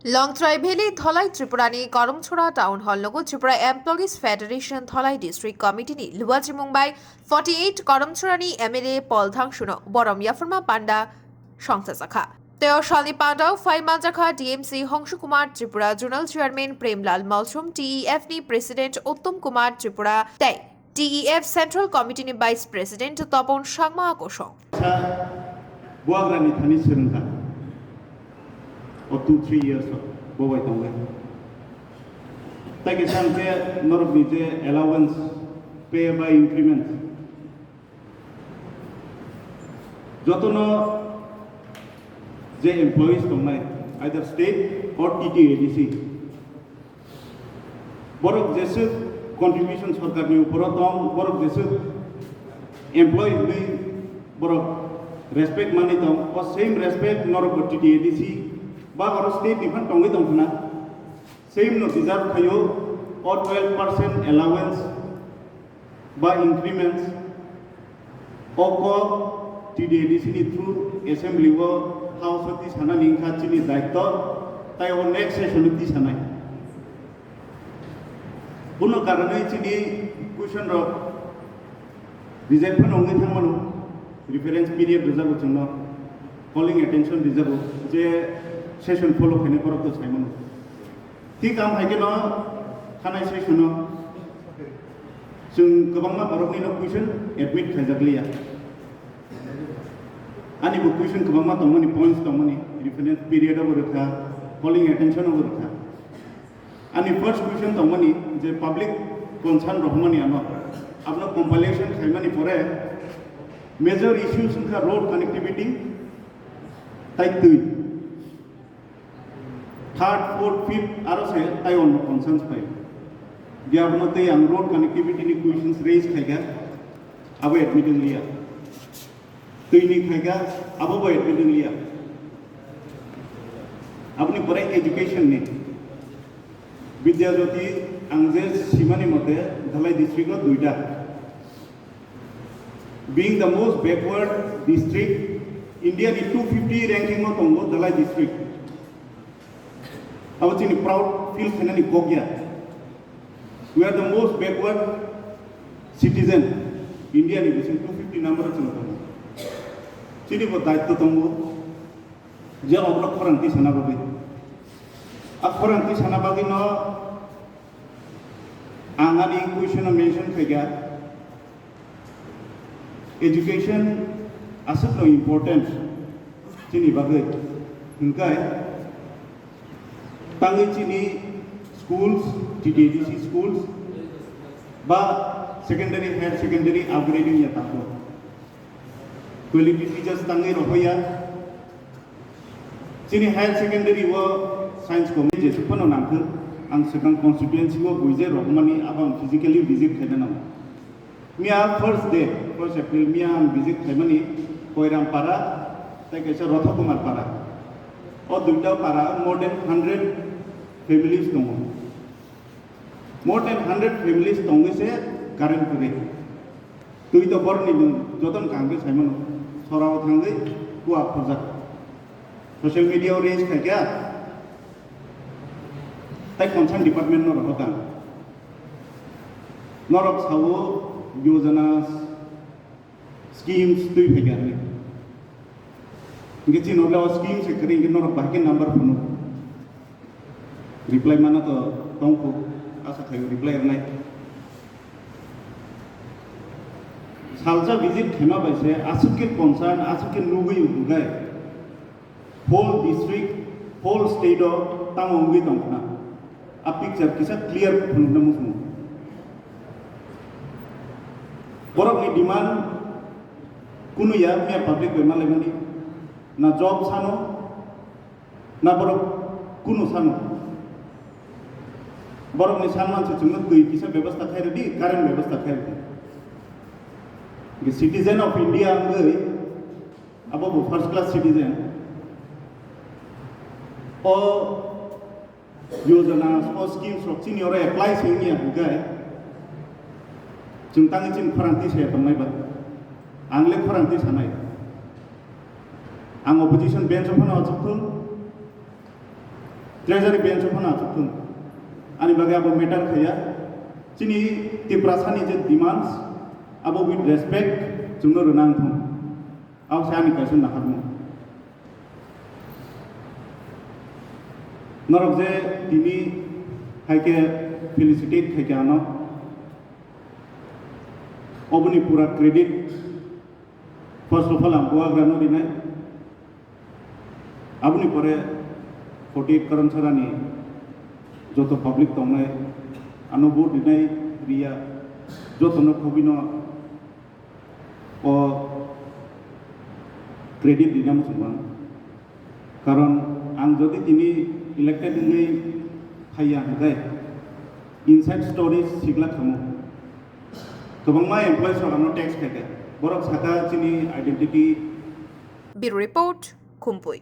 Longtharai Valley Dhalai Tripurani Korumchura Town Hall Logo Tripura Employees Federation Dhalai District Committee ni Luaji Mumbai 48 Korumchurani MLA Paul Dhangshu no Borom Yafarma Panda Sokthai Sakha Teo Shali Panda Fai Manjakha DMC Hongshu Kumar Tripura Journal Chairman Premlal Malchum TEF ni President Uttom Kumar Tripura Tay TEF Central Committee ni Vice President Topon Shangma Akosho Buagrani Thani Sirunta or 2-3 years boy tongue. Take a chance there, not of the allowance, pay by increment. Jotono, the employees from either state or TTADC. Borok Jessup contributions for Karnu, Borok Jessup employees, Borok respect money, or same respect, not of TTADC. Bagar state different tongue tongna same no deserve kayo or 12% allowance by increments oko TDADC through assembly wo house of this hana lingka chini daito tai on next session of this hana buno karane chini question ro reject pan onge thangmanu reference period reserve chungno calling attention reserve je session follow kene korok to chaimon ti kam haike no khanai session no jung gobangma borok ni no question admit khajaglia ani bo question gobangma tongmani points tongmani reference period of rakha calling attention of rakha ani first question tongmani je public concern rohmani ano apna compilation khaimani pore major issues ka road connectivity type 2 third, fourth, fifth, I on concerns by. Diabnote and road connectivity questions raised Kaga, away admitting Lia. Tuini Kaga, above admitting Lia. Abni Pore education need. Vidyajoti, Angzes, Simani Mote, Dhalai district of Duida. Being the most backward district, India is 250 ranking of Tongo, Dhalai district. I was in a proud feel Kanani Kogya. We are the most backward citizen. India is 250 numbers. City for Daito Tongo, Jam of Koranti Sanabagi. A Koranti Sanabagi no Angani question mentioned figure. Education as no important. Chini Bagay. Tangichini schools, TTADC schools, but secondary, higher secondary upgrading yatapo. Quality teachers tangi rohoya. Chini higher secondary wo science college supano nampu, ang second constituency wo buize rohmani abang physically visit khedana. Mia first day, 1st April, mia visit khedani Koiram para, take a Rotho Kumar para. Or Duta para, more than 100 families tongo. More than 100 families tongo se current kure. Tu itu born ni joton kangge Simon Sorao thangai kuat project. Social media raise kaya. Tai concern department no rahotan. Norok sawo yojanas schemes tu kaya ni. Inge chino lawa schemes se kare inge norok bahagian number puno. Reply mana to tongku asa khayo reply nai salsa visit khema baise asukir concern asukir nugi ugai whole district whole state of tamongi tongna a picture kisa clear phunna musmu borok ni demand kunu ya me public be malemani na job sano na borok kunu sano borok ni saman se chungat dui kisa व्यवस्था khai di current व्यवस्था khai the citizen of India ngai abo first class citizen o yojanas o schemes ro chini ora apply sini bugai jungtang chin pharanti se tamai ba angle pharanti sanai ang opposition bench of an treasury bench of na chukun ani bage abo metal khaya chini tiprasani je demands abo with respect jungno runang thum aw sani kasun na harmu norok je tini haike felicitate khake ano obuni pura credit first of all amboa grano dinai abuni pore 48 कर्मचारी जो तो public तो हमने अनुभव दिनाई रिया जो तो न खोबिनो और क्रेडिट दिना मुसलमान कारण आं जदि तिनी इलेक्टेड नहीं खाया है इनसाइड स्टोरीज सिगला खमो तो बंगमा एम्प्लॉयज वाला टैक्स खाके बरक साका चिनी आइडेंटिटी Bureau Report, Khumpui.